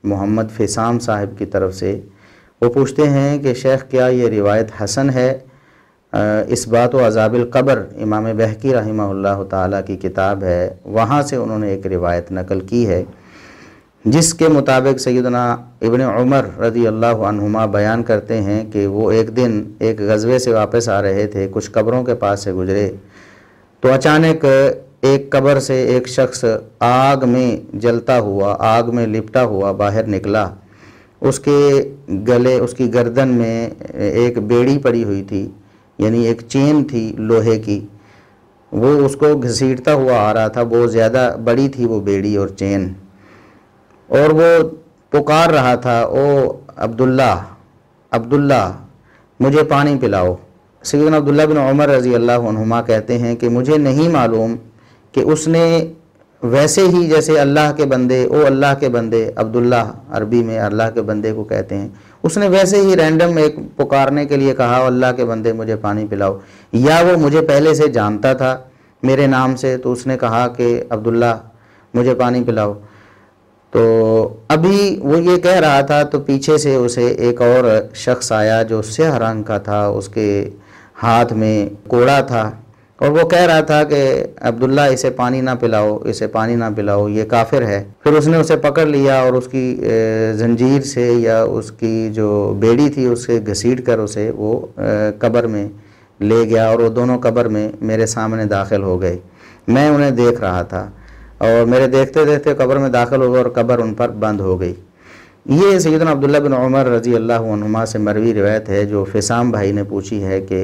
محمد فیسام صاحب کی طرف سے، وہ پوچھتے ہیں کہ شیخ کیا یہ روایت حسن ہے؟ اثبات و عذاب القبر امام بہقی رحمہ اللہ تعالیٰ کی کتاب ہے، وہاں سے انہوں نے ایک روایت نقل کی ہے جس کے مطابق سیدنا ابن عمر رضی اللہ عنہما بیان کرتے ہیں کہ وہ ایک دن ایک غزوے سے واپس آ رہے تھے، کچھ قبروں کے پاس سے گزرے تو اچانک ایک قبر سے ایک شخص آگ میں جلتا ہوا، آگ میں لپٹا ہوا باہر نکلا۔ اس کے گلے، اس کی گردن میں ایک بیڑی پڑی ہوئی تھی، یعنی ایک چین تھی لوہے کی، وہ اس کو گھسیٹتا ہوا آ رہا تھا، بہت زیادہ بڑی تھی وہ بیڑی اور چین، اور وہ پکار رہا تھا، او عبداللہ عبداللہ مجھے پانی پلاؤ۔ سیدنا عبداللہ بن عمر رضی اللہ عنہما کہتے ہیں کہ مجھے نہیں معلوم کہ اس نے ویسے ہی جیسے اللہ کے بندے، او اللہ کے بندے، عبداللہ عربی میں اللہ کے بندے کو کہتے ہیں، اس نے ویسے ہی رینڈم ایک پکارنے کے لیے کہا اللہ کے بندے مجھے پانی پلاؤ، یا وہ مجھے پہلے سے جانتا تھا میرے نام سے تو اس نے کہا کہ عبداللہ مجھے پانی پلاؤ۔ تو ابھی وہ یہ کہہ رہا تھا تو پیچھے سے اسے ایک اور شخص آیا جو سیاہ رنگ کا تھا، اس کے ہاتھ میں کوڑا تھا، اور وہ کہہ رہا تھا کہ عبداللہ اسے پانی نہ پلاؤ، اسے پانی نہ پلاؤ، یہ کافر ہے۔ پھر اس نے اسے پکڑ لیا اور اس کی زنجیر سے یا اس کی جو بیڑی تھی اس سے گھسیٹ کر اسے وہ قبر میں لے گیا، اور وہ دونوں قبر میں میرے سامنے داخل ہو گئے۔ میں انہیں دیکھ رہا تھا اور میرے دیکھتے دیکھتے قبر میں داخل ہو گئے اور قبر ان پر بند ہو گئی۔ یہ سیدنا عبداللہ بن عمر رضی اللہ عنہما سے مروی روایت ہے جو فیسام بھائی نے پوچھی ہے کہ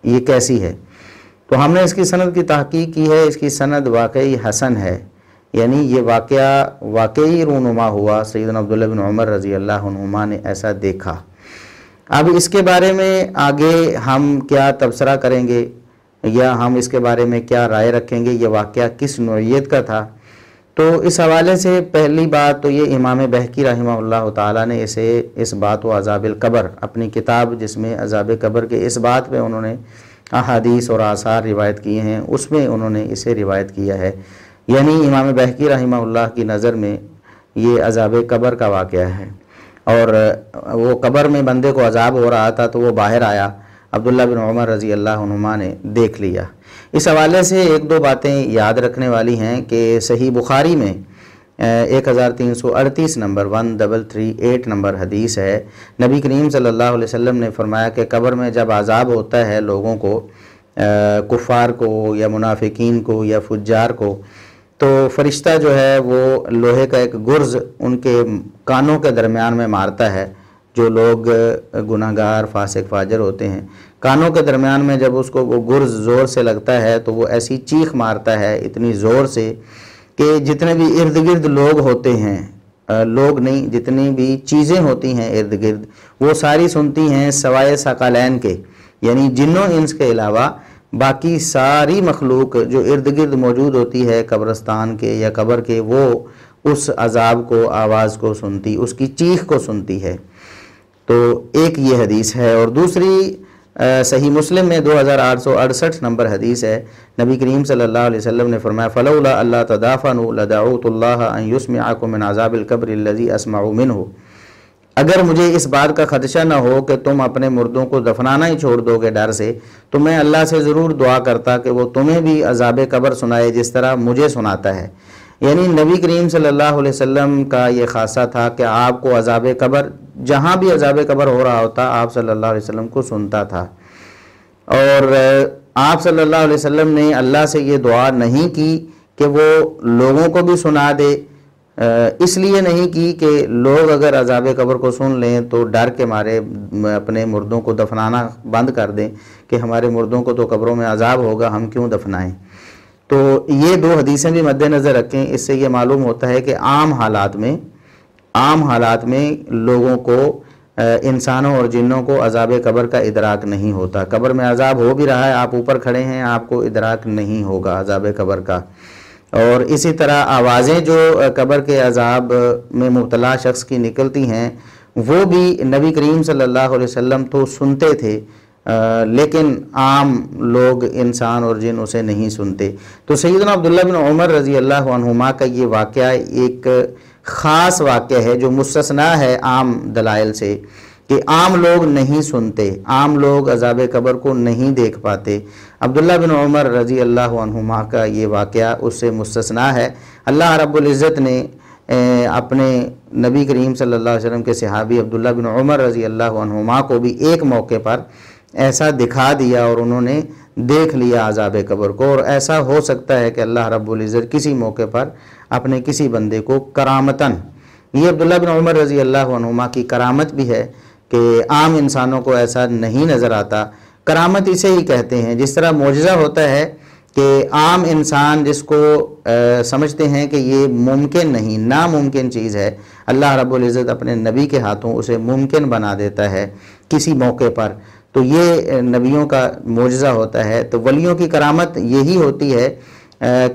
یہ کیسی ہے، تو ہم نے اس کی سند کی تحقیق کی ہے، اس کی سند واقعی حسن ہے، یعنی یہ واقعہ واقعی رونما ہوا، سیدنا عبداللہ بن عمر رضی اللہ عنہما نے ایسا دیکھا۔ اب اس کے بارے میں آگے ہم کیا تبصرہ کریں گے یا ہم اس کے بارے میں کیا رائے رکھیں گے، یہ واقعہ کس نوعیت کا تھا، تو اس حوالے سے پہلی بات تو یہ امام بہقی رحمہ اللہ تعالیٰ نے اسے اثبات و عذاب القبر اپنی کتاب جس میں عذاب قبر کے اس بات پہ انہوں نے احادیث اور آثار روایت کیے ہیں، اس میں انہوں نے اسے روایت کیا ہے، یعنی امام بہقی رحمہ اللہ کی نظر میں یہ عذاب قبر کا واقعہ ہے، اور وہ قبر میں بندے کو عذاب ہو رہا تھا تو وہ باہر آیا، عبداللہ بن عمر رضی اللہ عنہما نے دیکھ لیا۔ اس حوالے سے ایک دو باتیں یاد رکھنے والی ہیں کہ صحیح بخاری میں 1338 نمبر 1338 نمبر حدیث ہے، نبی کریم صلی اللہ علیہ وسلم نے فرمایا کہ قبر میں جب عذاب ہوتا ہے لوگوں کو، کفار کو یا منافقین کو یا فجار کو، تو فرشتہ جو ہے وہ لوہے کا ایک گرز ان کے کانوں کے درمیان میں مارتا ہے، جو لوگ گناہگار فاسق فاجر ہوتے ہیں، کانوں کے درمیان میں جب اس کو وہ گرز زور سے لگتا ہے تو وہ ایسی چیخ مارتا ہے اتنی زور سے کہ جتنے بھی ارد گرد لوگ ہوتے ہیں، لوگ نہیں، جتنی بھی چیزیں ہوتی ہیں ارد گرد، وہ ساری سنتی ہیں سوائے ثقلین کے، یعنی جنوں انس کے علاوہ باقی ساری مخلوق جو ارد گرد موجود ہوتی ہے قبرستان کے یا قبر کے، وہ اس عذاب کو، آواز کو سنتی، اس کی چیخ کو سنتی ہے۔ تو ایک یہ حدیث ہے، اور دوسری صحیح مسلم میں 2868 نمبر حدیث ہے، نبی کریم صلی اللہ علیہ وسلم نے فرمایا فلولا اللہ تدافنوا لدعوت اللہ ان یسمعکم من عذاب القبر الذی اسمع منہ، اگر مجھے اس بات کا خدشہ نہ ہو کہ تم اپنے مردوں کو دفنانا ہی چھوڑ دو گے ڈر سے، تو میں اللہ سے ضرور دعا کرتا کہ وہ تمہیں بھی عذاب قبر سنائے جس طرح مجھے سناتا ہے۔ یعنی نبی کریم صلی اللہ علیہ وسلم کا یہ خاصہ تھا کہ آپ کو عذاب قبر، جہاں بھی عذاب قبر ہو رہا ہوتا آپ صلی اللہ علیہ وسلم کو سنتا تھا، اور آپ صلی اللہ علیہ وسلم نے اللہ سے یہ دعا نہیں کی کہ وہ لوگوں کو بھی سنا دے، اس لیے نہیں کی کہ لوگ اگر عذاب قبر کو سن لیں تو ڈر کے مارے اپنے مردوں کو دفنانا بند کر دیں کہ ہمارے مردوں کو تو قبروں میں عذاب ہوگا، ہم کیوں دفنائیں۔ تو یہ دو حدیثیں بھی مد نظر رکھیں، اس سے یہ معلوم ہوتا ہے کہ عام حالات میں لوگوں کو، انسانوں اور جنوں کو عذاب قبر کا ادراک نہیں ہوتا، قبر میں عذاب ہو بھی رہا ہے، آپ اوپر کھڑے ہیں، آپ کو ادراک نہیں ہوگا عذاب قبر کا۔ اور اسی طرح آوازیں جو قبر کے عذاب میں مبتلا شخص کی نکلتی ہیں وہ بھی نبی کریم صلی اللہ علیہ وسلم تو سنتے تھے، لیکن عام لوگ، انسان اور جن اسے نہیں سنتے۔ تو سیدنا عبداللہ بن عمر رضی اللہ عنہما کا یہ واقعہ ایک خاص واقعہ ہے جو مستثنا ہے عام دلائل سے، کہ عام لوگ نہیں سنتے، عام لوگ عذاب قبر کو نہیں دیکھ پاتے۔ عبداللہ بن عمر رضی اللہ عنہما کا یہ واقعہ اس سے مستثنا ہے۔ اللہ رب العزت نے اپنے نبی کریم صلی اللہ علیہ وسلم کے صحابی عبداللہ بن عمر رضی اللہ عنہما کو بھی ایک موقع پر ایسا دکھا دیا اور انہوں نے دیکھ لیا عذاب قبر کو، اور ایسا ہو سکتا ہے کہ اللہ رب العزت کسی موقع پر اپنے کسی بندے کو کرامتاً، یہ عبداللہ بن عمر رضی اللہ عنہما کی کرامت بھی ہے کہ عام انسانوں کو ایسا نہیں نظر آتا۔ کرامت اسے ہی کہتے ہیں، جس طرح معجزہ ہوتا ہے کہ عام انسان جس کو سمجھتے ہیں کہ یہ ممکن نہیں، ناممکن چیز ہے، اللہ رب العزت اپنے نبی کے ہاتھوں اسے ممکن بنا دیتا ہے کسی موقع پر، تو یہ نبیوں کا معجزہ ہوتا ہے۔ تو ولیوں کی کرامت یہی ہوتی ہے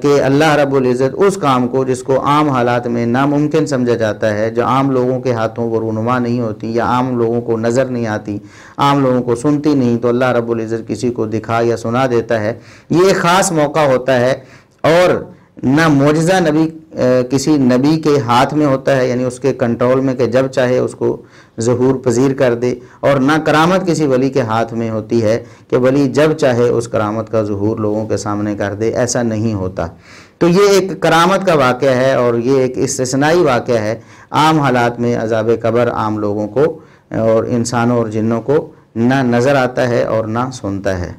کہ اللہ رب العزت اس کام کو جس کو عام حالات میں ناممکن سمجھا جاتا ہے، جو عام لوگوں کے ہاتھوں وہ رونما نہیں ہوتی یا عام لوگوں کو نظر نہیں آتی، عام لوگوں کو سنتی نہیں، تو اللہ رب العزت کسی کو دکھا یا سنا دیتا ہے۔ یہ ایک خاص موقع ہوتا ہے، اور نہ معجزہ کسی نبی کے ہاتھ میں ہوتا ہے، یعنی اس کے کنٹرول میں کہ جب چاہے اس کو ظہور پذیر کر دے، اور نہ کرامت کسی ولی کے ہاتھ میں ہوتی ہے کہ ولی جب چاہے اس کرامت کا ظہور لوگوں کے سامنے کر دے، ایسا نہیں ہوتا۔ تو یہ ایک کرامت کا واقعہ ہے، اور یہ ایک استثنائی واقعہ ہے۔ عام حالات میں عذاب قبر عام لوگوں کو اور انسانوں اور جنوں کو نہ نظر آتا ہے اور نہ سنتا ہے۔